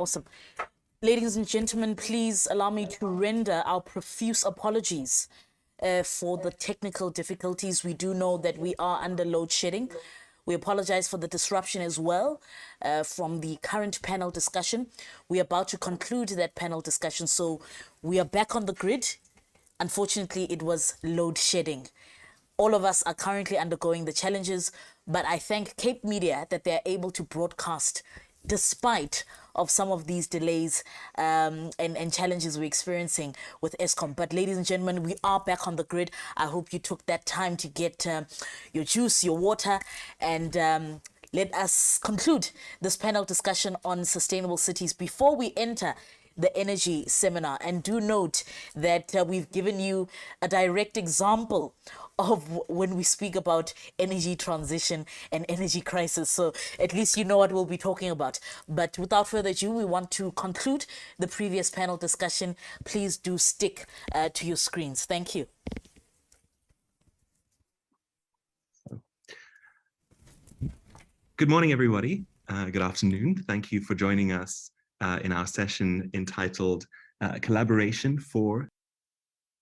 Awesome. Ladies and gentlemen, please allow me to render our profuse apologies for the technical difficulties. We do know that we are under load shedding. We apologize for the disruption as well from the current panel discussion. We are about to conclude that panel discussion, so we are back on the grid. Unfortunately, it was load shedding. All of us are currently undergoing the challenges, but I thank Cape Media that they're able to broadcast despite of some of these delays and challenges we're experiencing with Eskom. But ladies and gentlemen, we are back on the grid. I hope you took that time to get your juice, your water, and let us conclude this panel discussion on sustainable cities before we enter the energy seminar. And do note that we've given you a direct example of when we speak about energy transition and energy crisis. So at least you know what we'll be talking about. But without further ado, we want to conclude the previous panel discussion. Please do stick to your screens. Thank you. Good morning, everybody. Good afternoon. Thank you for joining us in our session entitled Collaboration for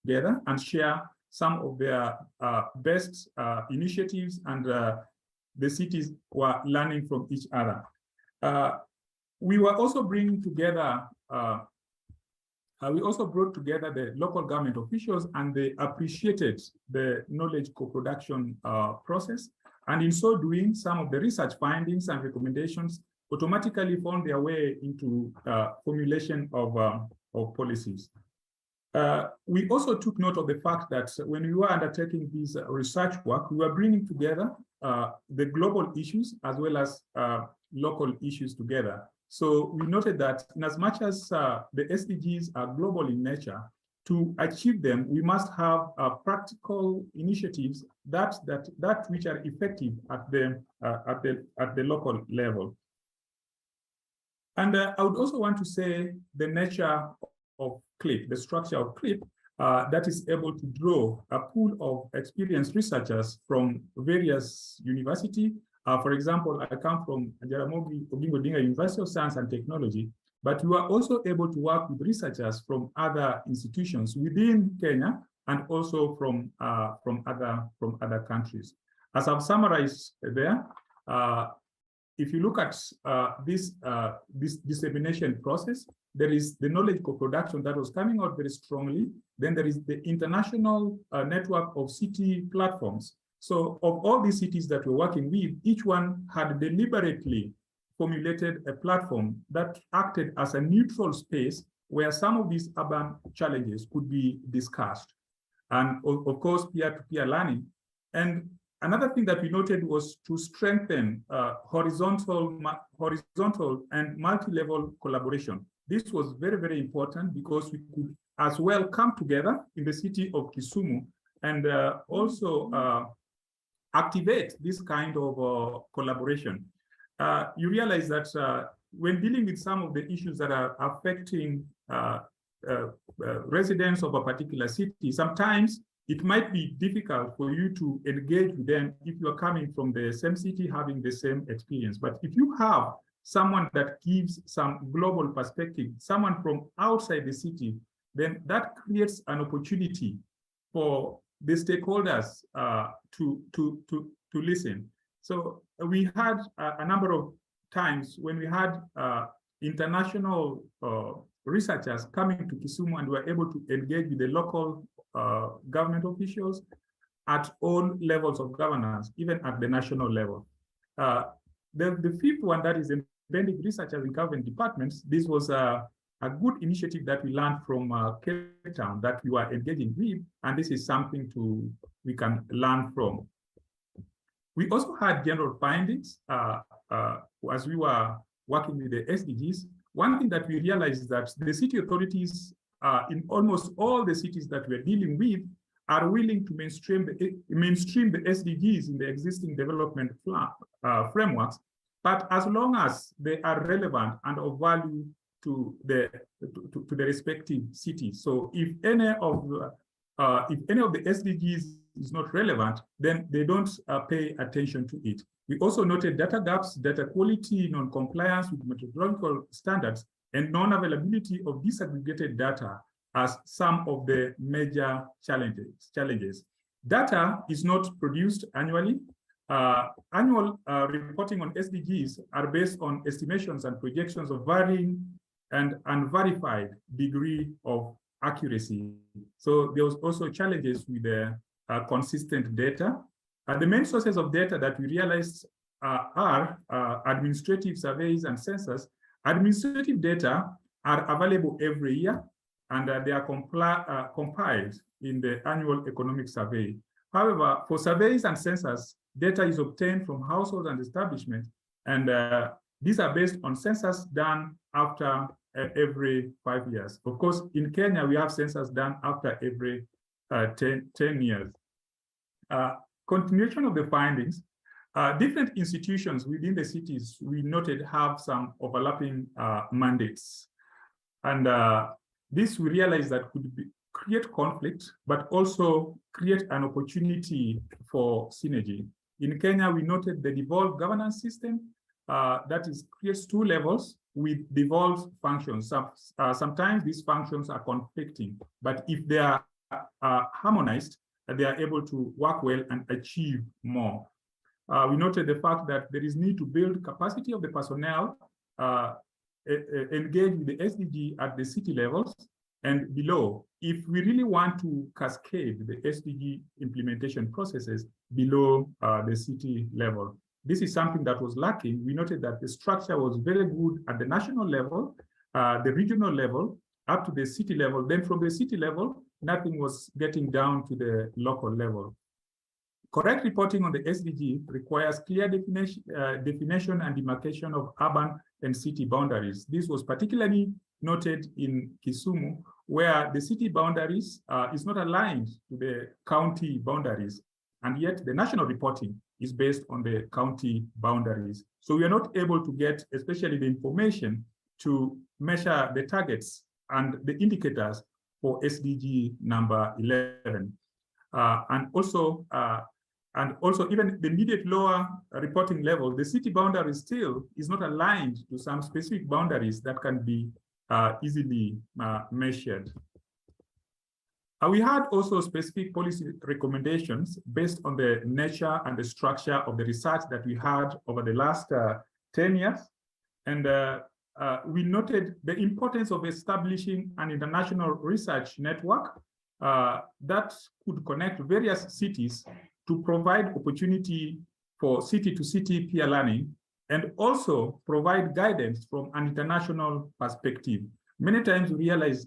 Together and share some of their best initiatives, and the cities were learning from each other. We were also bringing together, we also brought together the local government officials, and they appreciated the knowledge co-production process. And in so doing, some of the research findings and recommendations automatically found their way into formulation of policies. We also took note of the fact that when we were undertaking this research work, we were bringing together the global issues as well as local issues together. So we noted that in as much as the SDGs are global in nature, to achieve them, we must have practical initiatives that which are effective at the local level. And I would also want to say the nature of CLIP, the structure of CLIP, that is able to draw a pool of experienced researchers from various universities. For example, I come from Jaramogi Oginga Odinga University of Science and Technology, but we are also able to work with researchers from other institutions within Kenya and also from other countries. As I've summarized there, if you look at this dissemination process, there is the knowledge co-production that was coming out very strongly. Then there is the international network of city platforms. So of all these cities that we're working with, each one had deliberately formulated a platform that acted as a neutral space where some of these urban challenges could be discussed. And of course, peer-to-peer learning. And another thing that we noted was to strengthen horizontal and multi-level collaboration. This was very, very important because we could as well come together in the city of Kisumu and also activate this kind of collaboration. You realize that when dealing with some of the issues that are affecting residents of a particular city, sometimes it might be difficult for you to engage with them if you are coming from the same city, having the same experience. But if you have someone that gives some global perspective, someone from outside the city, then that creates an opportunity for the stakeholders to listen. So we had a number of times when we had international researchers coming to Kisumu, and were able to engage with the local government officials at all levels of governance, even at the national level. The fifth one, that is embedding researchers in government departments, this was a good initiative that we learned from Cape Town that we were engaging with, and this is something we can learn from. We also had general findings as we were working with the SDGs. One thing that we realized is that the city authorities in almost all the cities that we're dealing with are willing to mainstream the SDGs in the existing development frameworks, but as long as they are relevant and of value to the respective cities. So if any of the SDGs is not relevant, then they don't pay attention to it. We also noted data gaps, data quality, non-compliance with methodological standards and non-availability of disaggregated data as some of the major challenges. Data is not produced annually. Annual reporting on SDGs are based on estimations and projections of varying and unverified degree of accuracy. So there was also challenges with the consistent data. The main sources of data that we realized are administrative surveys and census. Administrative data are available every year, and they are compiled in the annual economic survey. However, for surveys and census, data is obtained from households and establishments, and these are based on census done after every 5 years. Of course, in Kenya, we have census done after every 10 years. Continuation of the findings, different institutions within the cities we noted have some overlapping mandates. And this we realized that could create conflict, but also create an opportunity for synergy. In Kenya, we noted the devolved governance system that creates 2 levels with devolved functions. Sometimes these functions are conflicting, but if they are harmonized, they are able to work well and achieve more. We noted the fact that there is need to build capacity of the personnel, engage with the SDG at the city levels and below, if we really want to cascade the SDG implementation processes below the city level. This is something that was lacking. We noted that the structure was very good at the national level, the regional level, up to the city level. Then from the city level, nothing was getting down to the local level. Correct reporting on the SDG requires clear definition and demarcation of urban and city boundaries. This was particularly noted in Kisumu, where the city boundaries is not aligned to the county boundaries, and yet the national reporting is based on the county boundaries. So we are not able to get, especially the information, to measure the targets and the indicators for SDG number 11. And also even the immediate lower reporting level, the city boundary still is not aligned to some specific boundaries that can be easily measured. We had also specific policy recommendations based on the nature and the structure of the research that we had over the last 10 years. And we noted the importance of establishing an international research network that could connect various cities to provide opportunity for city-to-city peer learning and also provide guidance from an international perspective. Many times we realize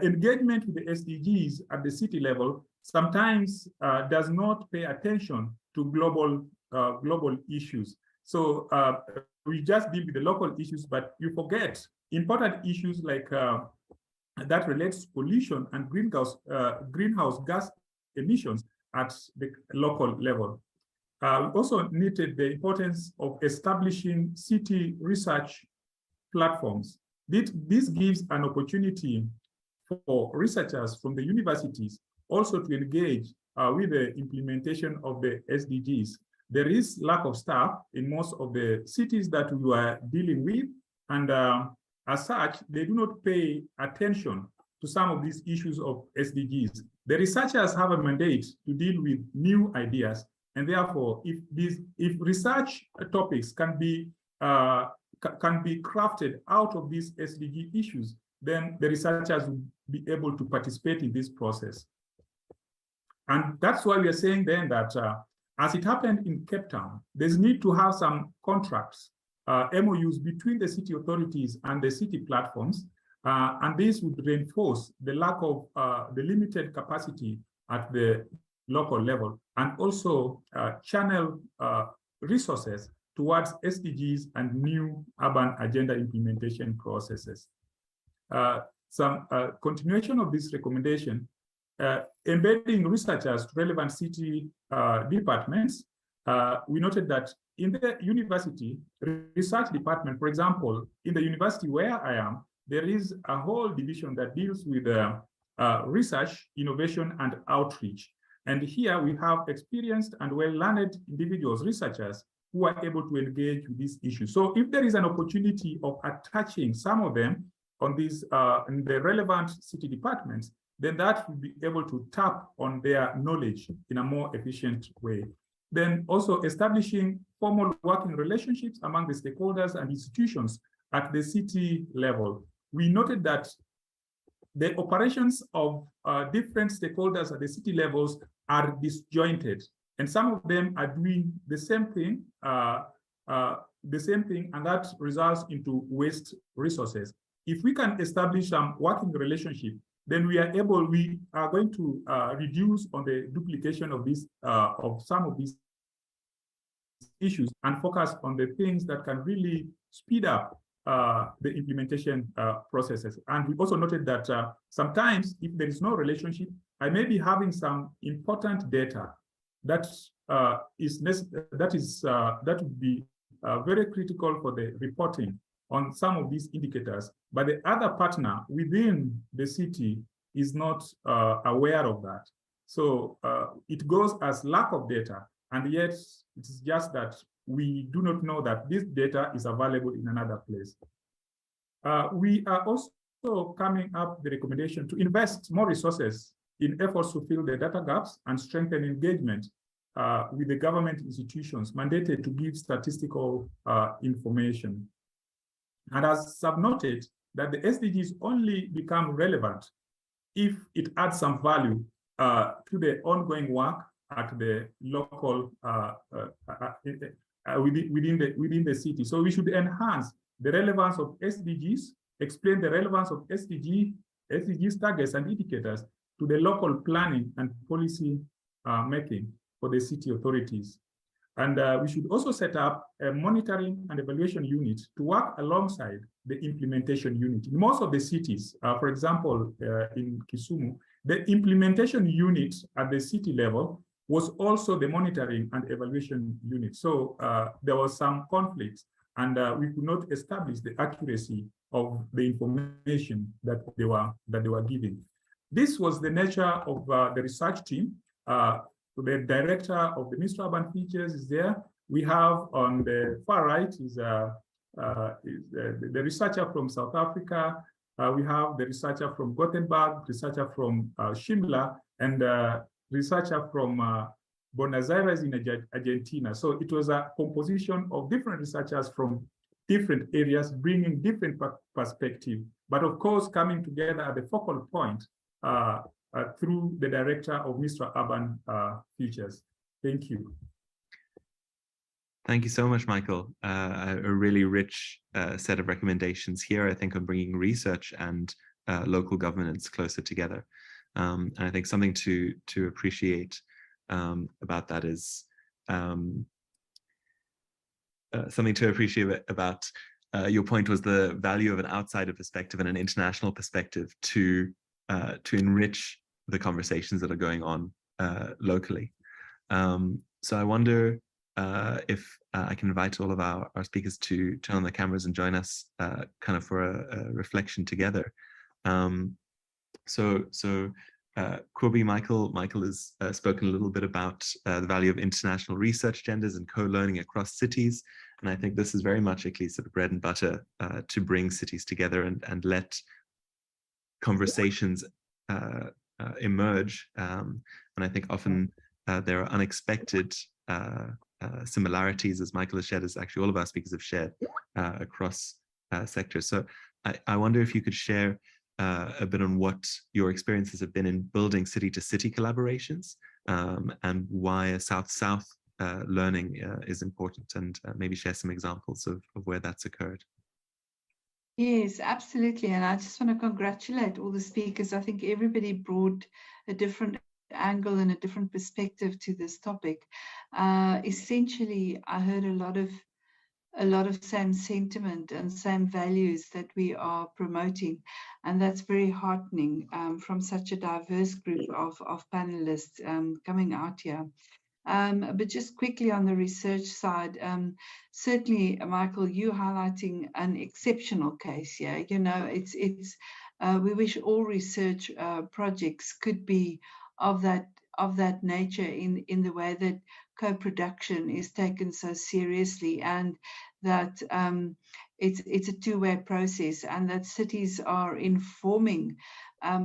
engagement with the SDGs at the city level sometimes does not pay attention to global issues. So we just deal with the local issues, but you forget important issues like that relates to pollution and greenhouse gas emissions at the local level. We also noted the importance of establishing city research platforms. This gives an opportunity for researchers from the universities also to engage with the implementation of the SDGs. There is lack of staff in most of the cities that we are dealing with, and as such, they do not pay attention to some of these issues of SDGs. The researchers have a mandate to deal with new ideas, and therefore, if research topics can be crafted out of these SDG issues, then the researchers will be able to participate in this process. And that's why we are saying then that as it happened in Cape Town, there's need to have some contracts, MOUs between the city authorities and the city platforms, and this would reinforce the lack of the limited capacity at the local level, and also channel resources towards SDGs and new urban agenda implementation processes. Some continuation of this recommendation, embedding researchers to relevant city departments. We noted that in the university research department, for example, in the university where I am, there is a whole division that deals with research, innovation, and outreach. And here we have experienced and well-learned individuals, researchers, who are able to engage with these issues. So if there is an opportunity of attaching some of them on these in the relevant city departments, then that will be able to tap on their knowledge in a more efficient way. Then also establishing formal working relationships among the stakeholders and institutions at the city level. We noted that the operations of different stakeholders at the city levels are disjointed, and some of them are doing the same thing, and that results into waste resources. If we can establish some working relationship, then we are going to reduce on the duplication of this of some of these issues and focus on the things that can really speed up the implementation processes. And we also noted that sometimes if there is no relationship, I may be having some important data that would be very critical for the reporting on some of these indicators, but the other partner within the city is not aware of that. So it goes as lack of data, and yet it's just that we do not know that this data is available in another place. We are also coming up with the recommendation to invest more resources in efforts to fill the data gaps and strengthen engagement with the government institutions mandated to give statistical information. And as I've noted, that the SDGs only become relevant if it adds some value to the ongoing work at the local within the city. So we should enhance the relevance of SDGs, explain the relevance of SDGs targets and indicators to the local planning and policy making for the city authorities. And we should also set up a monitoring and evaluation unit to work alongside the implementation unit. In most of the cities, for example, in Kisumu, the implementation unit at the city level was also the monitoring and evaluation unit. So there was some conflicts, and we could not establish the accuracy of the information that they were giving. This was the nature of the research team. The director of the Ministry of Urban Features is there. We have on the far right is the researcher from South Africa. We have the researcher from Gothenburg, researcher from Shimla, and researcher from Buenos Aires in Argentina. So it was a composition of different researchers from different areas, bringing different perspectives, but of course coming together at the focal point through the director of Ministry of Urban Features. Thank you. Thank you so much, Michael. A really rich set of recommendations here, I think, on bringing research and local governance closer together. And I think something to appreciate about that is your point was the value of an outsider perspective and an international perspective to enrich the conversations that are going on locally. So I wonder if I can invite all of our speakers to turn on the cameras and join us kind of for a reflection together. Corby, Michael has spoken a little bit about the value of international research agendas and co-learning across cities. And I think this is very much at least sort of bread and butter to bring cities together and let conversations emerge. And I think often there are unexpected similarities, as Michael has shared, as actually all of our speakers have shared across sectors. So I wonder if you could share a bit on what your experiences have been in building city-to-city collaborations and why a South-South learning is important, and maybe share some examples of where that's occurred. Yes, absolutely. And I just want to congratulate all the speakers. I think everybody brought a different angle and a different perspective to this topic. Essentially, I heard a lot of same sentiment and same values that we are promoting, and that's very heartening from such a diverse group of panelists coming out here. But just quickly on the research side, certainly, Michael, you highlighting an exceptional case here. You know, it's we wish all research projects could be of that nature in the way that co-production is taken so seriously, and that it's a two-way process, and that cities are informing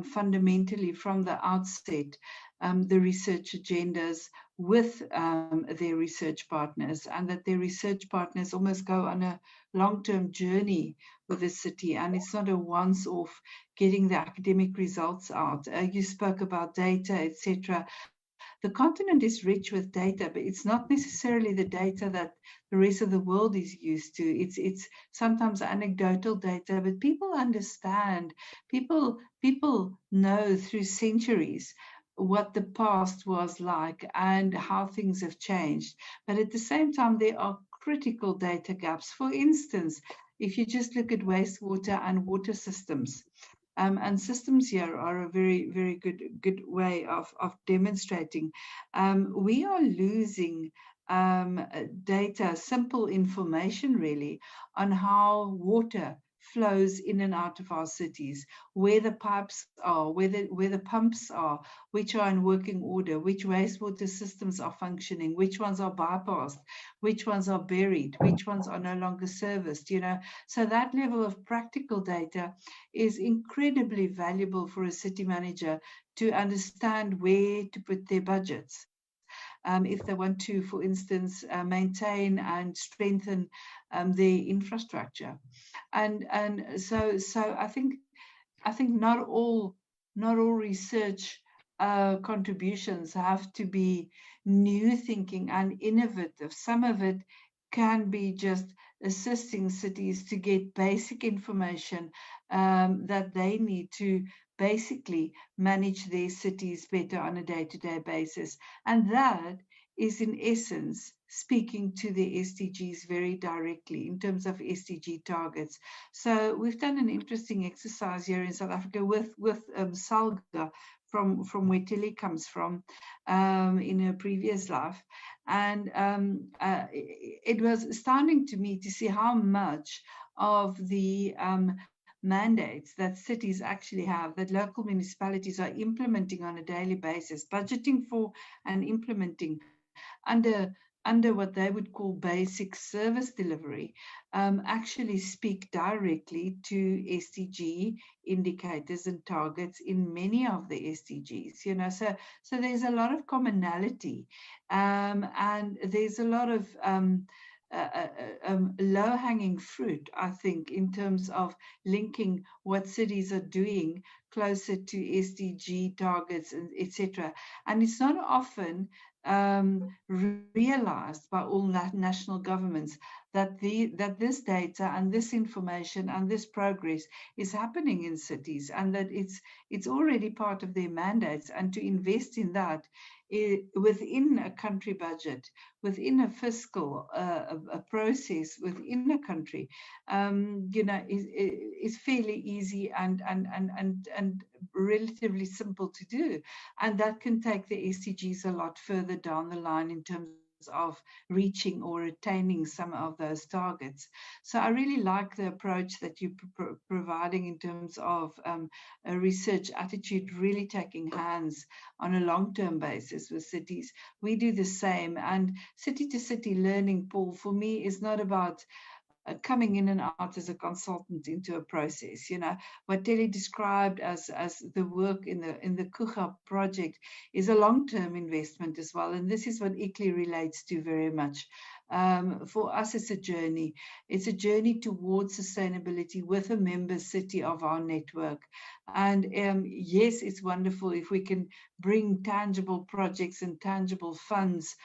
fundamentally from the outset the research agendas with their research partners, and that their research partners almost go on a long-term journey with the city, and it's not a once-off getting the academic results out. You spoke about data, etc. The continent is rich with data, but it's not necessarily the data that the rest of the world is used to. It's sometimes anecdotal data, but people understand, people know through centuries what the past was like and how things have changed. But at the same time, there are critical data gaps. For instance, if you just look at wastewater and water systems, and systems here are a very, very good way of demonstrating. We are losing data, simple information really, on how water flows in and out of our cities, where the pipes are, where the pumps are, which are in working order, which wastewater systems are functioning, which ones are bypassed, which ones are buried, which ones are no longer serviced, you know. So that level of practical data is incredibly valuable for a city manager to understand where to put their budgets. If they want to, for instance, maintain and strengthen their infrastructure, and so I think not all research contributions have to be new thinking and innovative. Some of it can be just assisting cities to get basic information that they need to basically manage their cities better on a day-to-day basis. And that is in essence speaking to the SDGs very directly in terms of SDG targets. So we've done an interesting exercise here in South Africa with Salga from where Tilly comes from in her previous life. And it was astounding to me to see how much of the mandates that cities actually have, that local municipalities are implementing on a daily basis, budgeting for and implementing under what they would call basic service delivery, actually speak directly to SDG indicators and targets in many of the SDGs. You know, so there's a lot of commonality, and there's a lot of low-hanging fruit, I think, in terms of linking what cities are doing closer to SDG targets, and etc. And it's not often realized by all national governments that this data and this information and this progress is happening in cities, and that it's already part of their mandates, and to invest in that within a country budget, within a fiscal a process within a country, you know, is fairly easy and relatively simple to do, and that can take the SDGs a lot further down the line in terms of reaching or attaining some of those targets. So I really like the approach that you're providing in terms of a research attitude, really taking hands on a long-term basis with cities. We do the same, and city-to-city learning, Paul, for me is not about coming in and out as a consultant into a process. You know, what Telly described as the work in the Kucha project is a long-term investment as well, and this is what ICLEI relates to very much. For us, it's a journey. It's a journey towards sustainability with a member city of our network. And yes, it's wonderful if we can bring tangible projects and tangible funds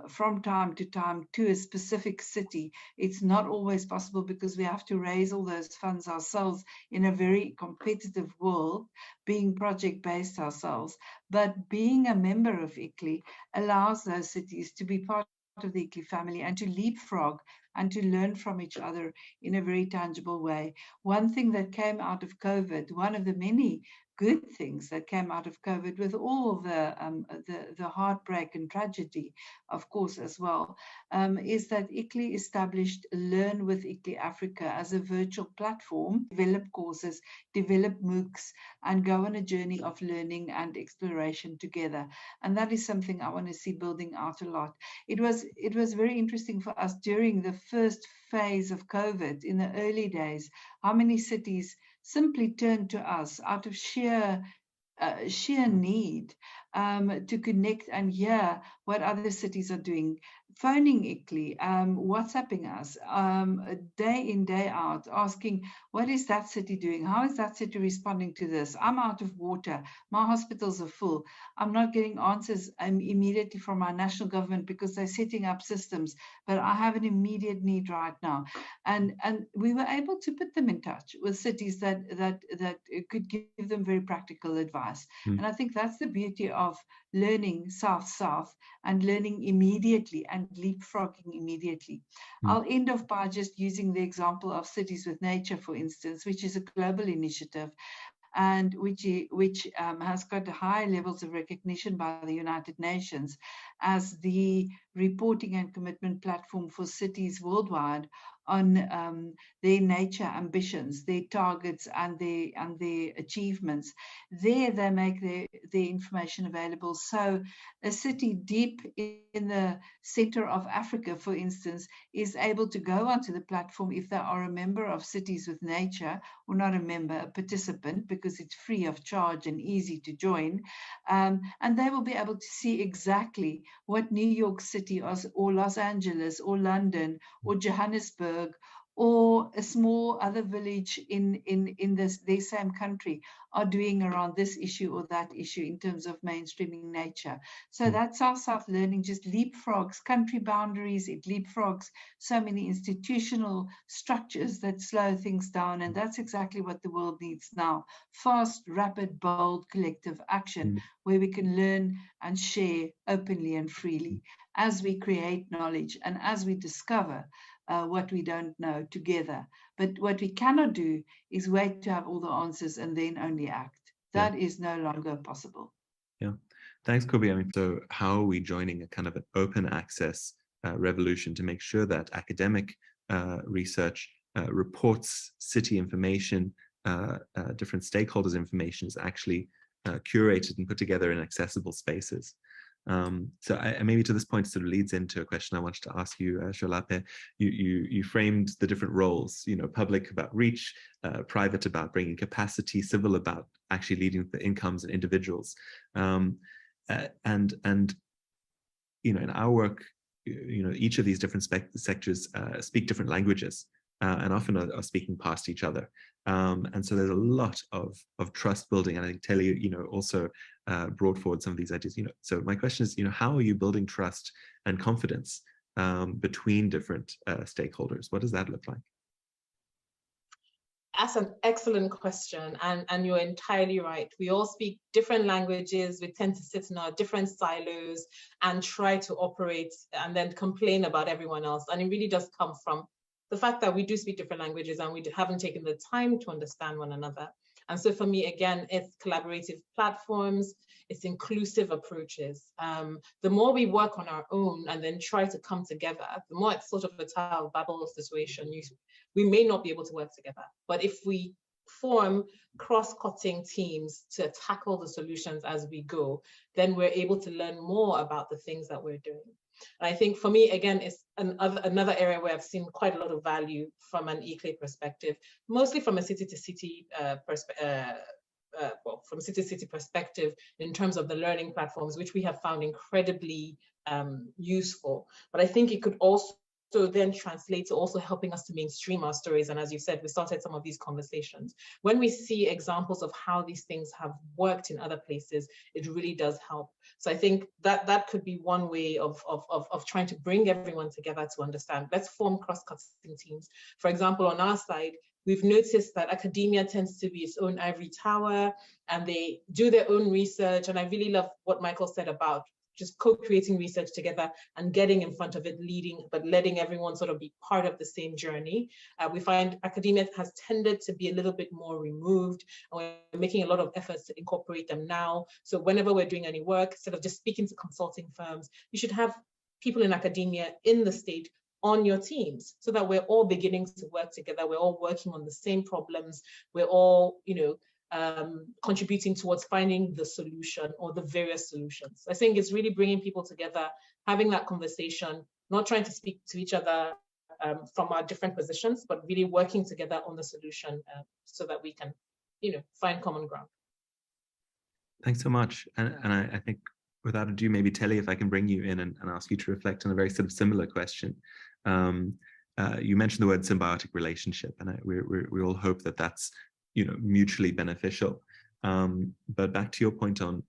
from time to time to a specific city. It's not always possible because we have to raise all those funds ourselves in a very competitive world, being project-based ourselves. But being a member of ICLEI allows those cities to be part of the ICLEI family and to leapfrog and to learn from each other in a very tangible way. One thing that came out of COVID, one of the many good things that came out of COVID, with all of the heartbreak and tragedy, of course, as well, is that ICLEI established Learn with ICLEI Africa as a virtual platform, develop courses, develop MOOCs, and go on a journey of learning and exploration together. And that is something I want to see building out a lot. It was very interesting for us during the first phase of COVID, in the early days, how many cities simply turned to us out of sheer need to connect and hear what other cities are doing, phoning ICLEI, WhatsApping us day in, day out, asking, what is that city doing? How is that city responding to this? I'm out of water. My hospitals are full. I'm not getting answers immediately from our national government because they're setting up systems, but I have an immediate need right now. And we were able to put them in touch with cities that could give them very practical advice. And I think that's the beauty of learning South-South and learning immediately and leapfrogging immediately. I'll end off by just using the example of Cities with Nature, for instance, which is a global initiative and which has got high levels of recognition by the United Nations as the reporting and commitment platform for cities worldwide on their nature ambitions, their targets, and their achievements. There they make their information available. So a city deep in the center of Africa, for instance, is able to go onto the platform if they are a member of Cities with Nature, or not a member, a participant, because it's free of charge and easy to join. And they will be able to see exactly what New York City or Los Angeles or London or Johannesburg or a small other village in their same country are doing around this issue or that issue in terms of mainstreaming nature. So that's our South learning, just leapfrogs country boundaries, it leapfrogs so many institutional structures that slow things down, and that's exactly what the world needs now. Fast, rapid, bold, collective action where we can learn and share openly and freely as we create knowledge and as we discover what we don't know together. But what we cannot do is wait to have all the answers and then only act. That is no longer possible. Yeah, thanks, Kobie. I mean, so how are we joining a kind of an open access revolution to make sure that academic research reports, city information, different stakeholders' information is actually curated and put together in accessible spaces? So maybe to this point sort of leads into a question I wanted to ask you, Cholape. You framed the different roles, public about reach, private about bringing capacity, civil about actually leading the incomes and individuals. And in our work, each of these different sectors speak different languages and often are speaking past each other. And so there's a lot of trust building, and I think Telly, also brought forward some of these ideas. So my question is, how are you building trust and confidence between different stakeholders? What does that look like? That's an excellent question, and you're entirely right. We all speak different languages. We tend to sit in our different silos and try to operate and then complain about everyone else. And it really does come from the fact that we do speak different languages and we haven't taken the time to understand one another. And so for me, again, it's collaborative platforms, it's inclusive approaches. The more we work on our own and then try to come together, the more it's sort of a Tower of Babel situation. We may not be able to work together, but if we form cross-cutting teams to tackle the solutions as we go, then we're able to learn more about the things that we're doing. And I think for me, again, it's another area where I've seen quite a lot of value from an ICLEI perspective, mostly from a city-to-city from city-to-city perspective in terms of the learning platforms, which we have found incredibly useful. But I think it could also then translate to also helping us to mainstream our stories. And as you said, we started some of these conversations. When we see examples of how these things have worked in other places, it really does help. So I think that could be one way of trying to bring everyone together to understand. Let's form cross-cutting teams. For example, on our side, we've noticed that academia tends to be its own ivory tower, and they do their own research. And I really love what Michael said about just co-creating research together and getting in front of it, leading, but letting everyone sort of be part of the same journey. We find academia has tended to be a little bit more removed, and we're making a lot of efforts to incorporate them now. So whenever we're doing any work, instead of just speaking to consulting firms, you should have people in academia in the state on your teams so that we're all beginning to work together. We're all working on the same problems. We're all, contributing towards finding the solution or the various solutions. I think it's really bringing people together, having that conversation, not trying to speak to each other from our different positions, but really working together on the solution so that we can, find common ground. Thanks so much. And I think without ado, maybe Telly, if I can bring you in and ask you to reflect on a very sort of similar question. You mentioned the word symbiotic relationship, and we all hope that that's mutually beneficial. But back to your point on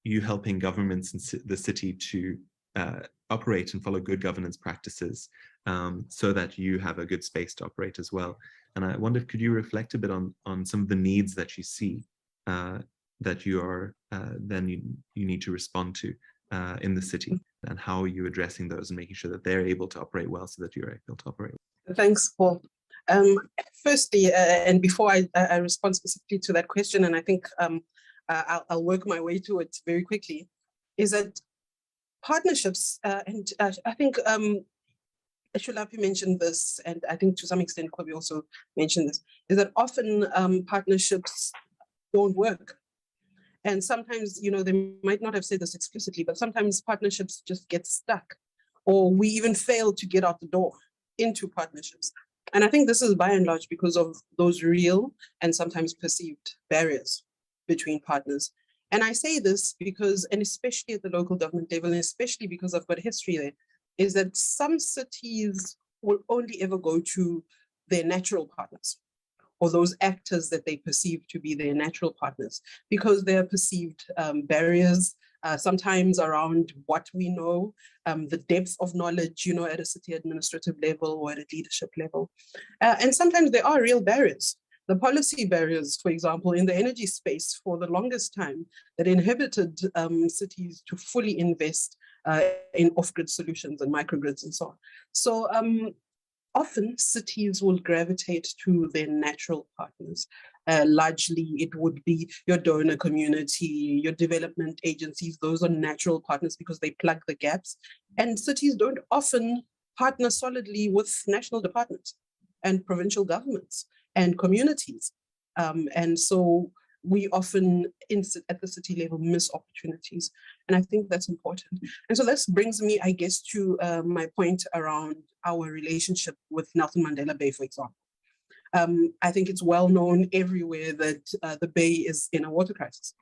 you helping governments in the city to operate and follow good governance practices, so that you have a good space to operate as well. And I wonder, could you reflect a bit on some of the needs that you see that you are then you need to respond to in the city, and how are you addressing those and making sure that they're able to operate well so that you're able to operate well? Thanks, Paul. Firstly, and before I respond specifically to that question, and I think I'll work my way to it very quickly, is that partnerships, and I think Shulapi mentioned this, and I think to some extent Kobe also mentioned this, is that often partnerships don't work. And sometimes, they might not have said this explicitly, but sometimes partnerships just get stuck, or we even fail to get out the door into partnerships. And I think this is by and large because of those real and sometimes perceived barriers between partners. And I say this because, and especially at the local government level, and especially because I've got history there, is that some cities will only ever go to their natural partners, or those actors that they perceive to be their natural partners, because there are perceived barriers, sometimes around what we know, the depth of knowledge, at a city administrative level or at a leadership level. And sometimes there are real barriers. The policy barriers, for example, in the energy space for the longest time that inhibited cities to fully invest in off-grid solutions and microgrids and so on. So often cities will gravitate to their natural partners. Largely, it would be your donor community, your development agencies. Those are natural partners because they plug the gaps. And cities don't often partner solidly with national departments and provincial governments and communities. And so we often, at the city level, miss opportunities. And I think that's important. And so this brings me, I guess, to my point around our relationship with Nelson Mandela Bay, for example. I think it's well known everywhere that the Bay is in a water crisis.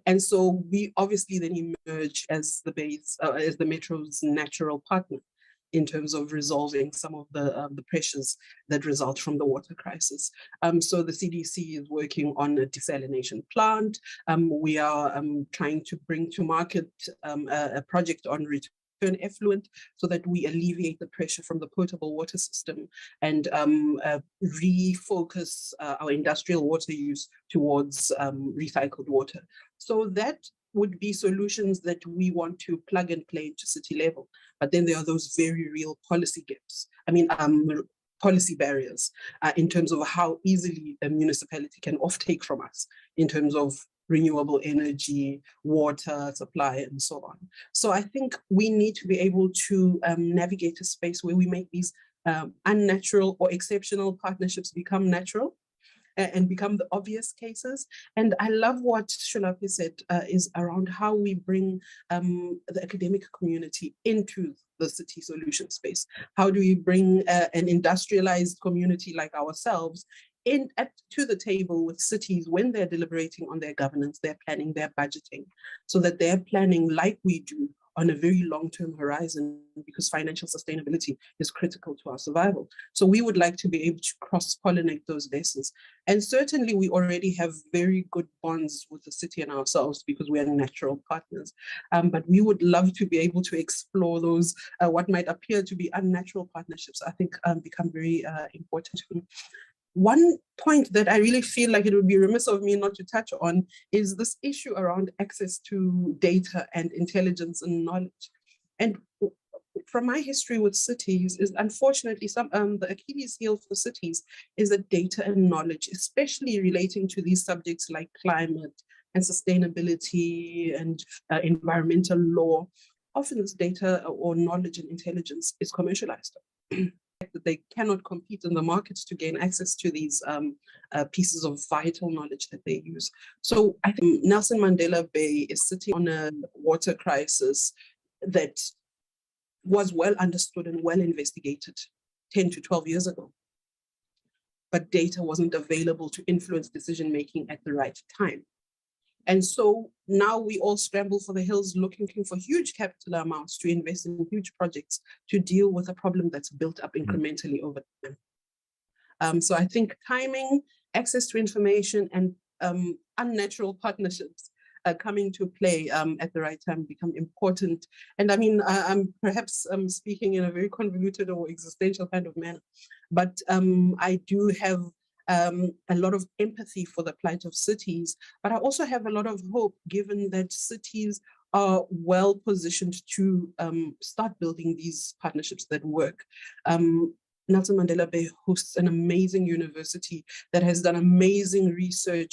And so we obviously then emerge as the Bay's, as the Metro's natural partner in terms of resolving some of the pressures that result from the water crisis. So the CDC is working on a desalination plant. We are trying to bring to market a project on return effluent so that we alleviate the pressure from the potable water system and refocus our industrial water use towards recycled water. So that would be solutions that we want to plug and play into city level. But then there are those very real policy gaps. Policy barriers in terms of how easily a municipality can offtake from us in terms of renewable energy, water supply, and so on. So I think we need to be able to navigate a space where we make these unnatural or exceptional partnerships become natural and become the obvious cases. And I love what Shulapi said is around how we bring the academic community into the city solution space. How do we bring an industrialized community like ourselves to the table with cities when they're deliberating on their governance, their planning, their budgeting, so that they're planning like we do on a very long-term horizon, because financial sustainability is critical to our survival. So we would like to be able to cross-pollinate those lessons. And certainly we already have very good bonds with the city and ourselves because we are natural partners. But we would love to be able to explore those, what might appear to be unnatural partnerships, I think become very important to me. One point that I really feel like it would be remiss of me not to touch on is this issue around access to data and intelligence and knowledge. And from my history with cities is unfortunately the Achilles heel for cities is that data and knowledge, especially relating to these subjects like climate and sustainability and environmental law, often this data or knowledge and intelligence is commercialized. That they cannot compete in the markets to gain access to these pieces of vital knowledge that they use. So I think Nelson Mandela Bay is sitting on a water crisis that was well understood and well investigated 10 to 12 years ago. But data wasn't available to influence decision-making at the right time. And so now we all scramble for the hills looking for huge capital amounts to invest in huge projects to deal with a problem that's built up incrementally over time. So I think timing, access to information, and unnatural partnerships coming to play at the right time become important. And I mean, I'm perhaps speaking in a very convoluted or existential kind of manner, but I do have a lot of empathy for the plight of cities, but I also have a lot of hope given that cities are well positioned to start building these partnerships that work. Nelson Mandela Bay hosts an amazing university that has done amazing research